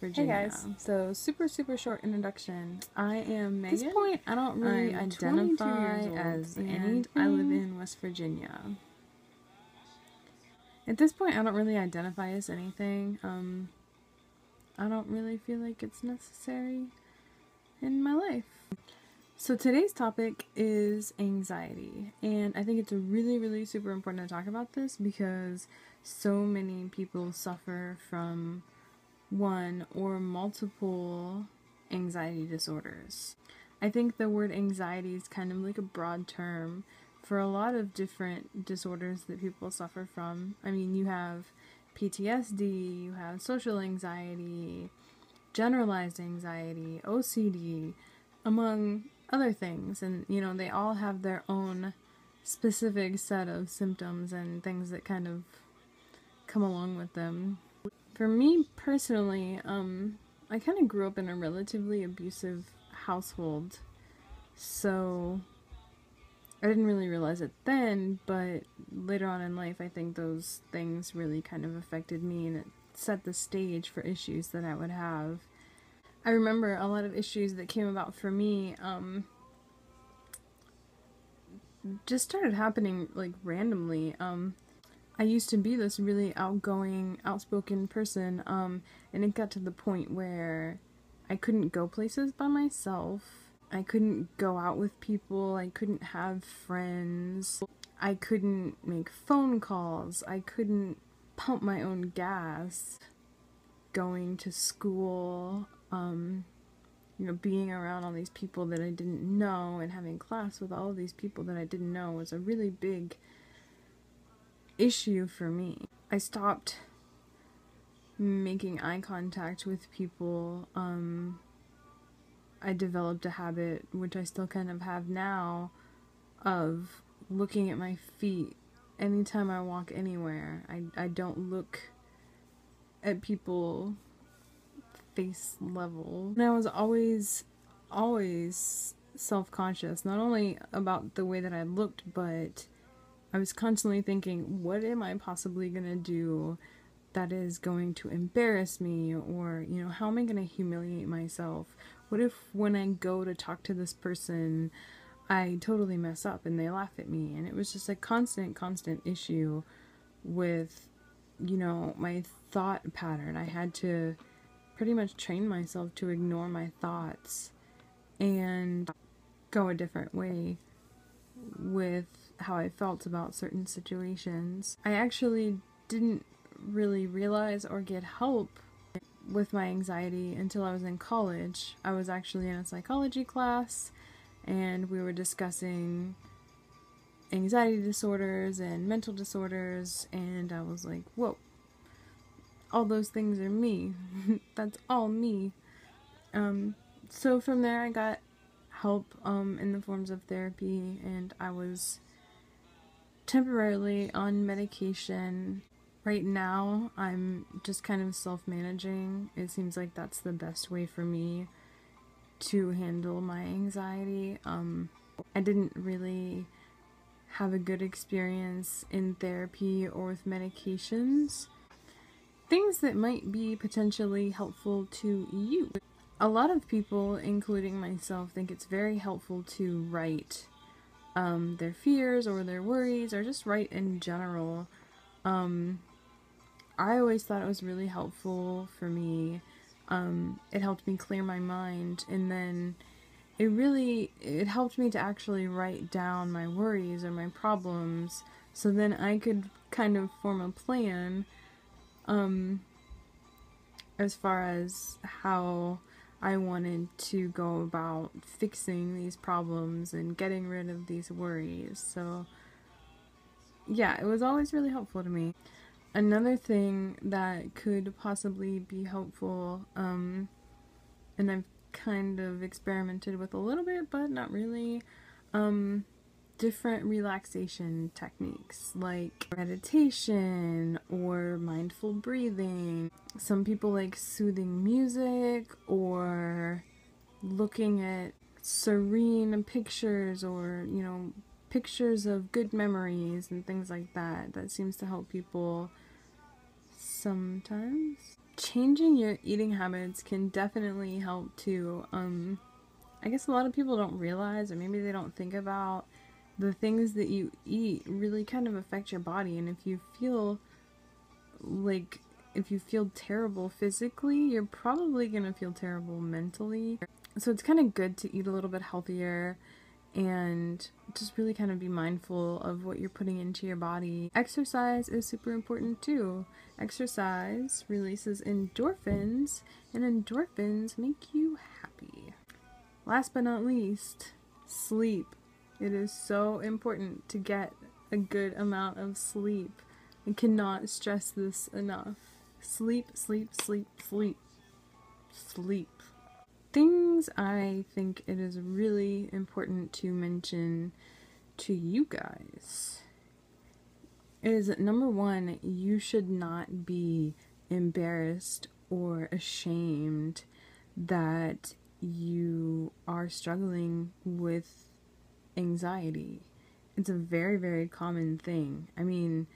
Virginia. Hey guys, so super short introduction. I am Megan. At this point, I don't really I'm identify 22 years old, as and anything. I live in West Virginia. At this point, I don't really identify as anything. I don't really feel like it's necessary in my life. So today's topic is anxiety, and I think it's really super important to talk about this because so many people suffer from one or multiple anxiety disorders. I think the word anxiety is kind of like a broad term for a lot of different disorders that people suffer from. I mean, you have PTSD, you have social anxiety, generalized anxiety, OCD, among other things. And, you know, they all have their own specific set of symptoms and things that kind of come along with them. For me personally, I kind of grew up in a relatively abusive household, so I didn't really realize it then, but later on in life I think those things really kind of affected me, and it set the stage for issues that I would have. I remember a lot of issues that came about for me just started happening like randomly. I used to be this really outgoing, outspoken person, and it got to the point where I couldn't go places by myself. I couldn't go out with people. I couldn't have friends. I couldn't make phone calls. I couldn't pump my own gas. Going to school, being around all these people that I didn't know and having class with all of these people that I didn't know was a really big issue for me. I stopped making eye contact with people. I developed a habit, which I still kind of have now, of looking at my feet anytime I walk anywhere. I don't look at people face level. And I was always self-conscious, not only about the way that I looked, but I was constantly thinking, what am I possibly gonna do that is going to embarrass me? Or, how am I gonna humiliate myself? What if when I go to talk to this person, I totally mess up and they laugh at me? And it was just a constant issue with, my thought pattern. I had to pretty much train myself to ignore my thoughts and go a different way with how I felt about certain situations. I actually didn't really realize or get help with my anxiety until I was in college. I was actually in a psychology class and we were discussing anxiety disorders and mental disorders, and I was like, whoa, all those things are me. That's all me. So from there I got help in the forms of therapy, and I was temporarily on medication. Right now I'm just kind of self-managing. It seems like that's the best way for me to handle my anxiety. I didn't really have a good experience in therapy or with medications. Things that might be potentially helpful to you. A lot of people, including myself, think it's very helpful to write their fears or their worries, or just write in general. I always thought it was really helpful for me. It helped me clear my mind, and then it helped me to actually write down my worries or my problems, so then I could kind of form a plan as far as how I wanted to go about fixing these problems and getting rid of these worries. So yeah, it was always really helpful to me. Another thing that could possibly be helpful, and I've kind of experimented with a little bit, but not really, different relaxation techniques like meditation or mindful breathing. Some people like soothing music or looking at serene pictures, or pictures of good memories and things like that. That seems to help people sometimes. changing your eating habits can definitely help too. I guess a lot of people don't realize, or maybe they don't think about, the things that you eat really kind of affect your body. And if you feel terrible physically, you're probably gonna feel terrible mentally. So it's kind of good to eat a little bit healthier and just really kind of be mindful of what you're putting into your body. Exercise is super important too. Exercise releases endorphins, and endorphins make you happy. Last but not least, sleep. It is so important to get a good amount of sleep. I cannot stress this enough. Sleep, sleep, sleep, sleep, sleep. Things I think it is really important to mention to you guys is, number one, you should not be embarrassed or ashamed that you are struggling with anxiety. It's a very, very common thing. I mean,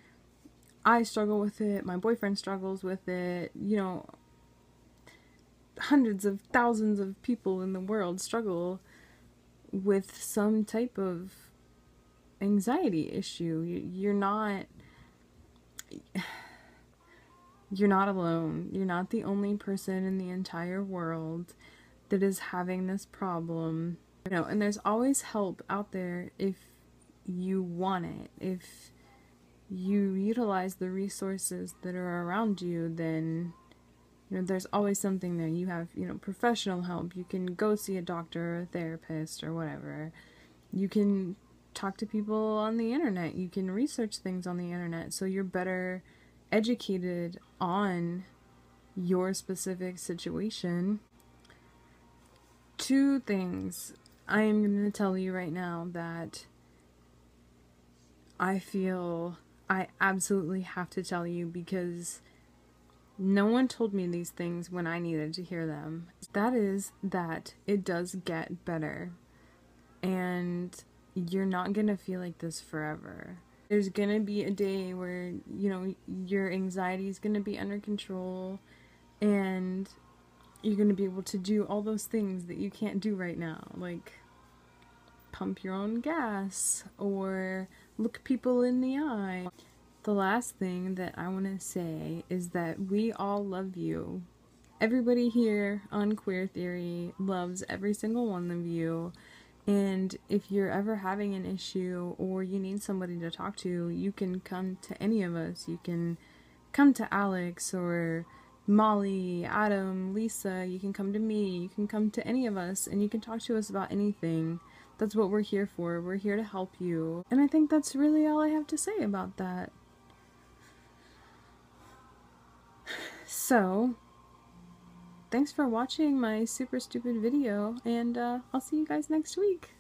I struggle with it, my boyfriend struggles with it, you know, hundreds of thousands of people in the world struggle with some type of anxiety issue. You're not alone. You're not the only person in the entire world that is having this problem. You know, and there's always help out there if you want it. If you utilize the resources that are around you, then there's always something there. You have, professional help. You can go see a doctor or a therapist or whatever. You can talk to people on the internet. You can research things on the internet so you're better educated on your specific situation. 2 things I am going to tell you right now that I feel I absolutely have to tell you, because no one told me these things when I needed to hear them. That is that it does get better. And you're not gonna feel like this forever. There's gonna be a day where, your anxiety is gonna be under control and you're gonna be able to do all those things that you can't do right now. Like pump your own gas or look people in the eye. The last thing that I want to say is that we all love you. Everybody here on Queer Theory loves every single one of you. And if you're ever having an issue or you need somebody to talk to, you can come to any of us. You can come to Alex or Molly, Adam, Lisa. You can come to me. You can come to any of us and you can talk to us about anything. That's what we're here for. We're here to help you. And I think that's really all I have to say about that. So, thanks for watching my super stupid video, and I'll see you guys next week.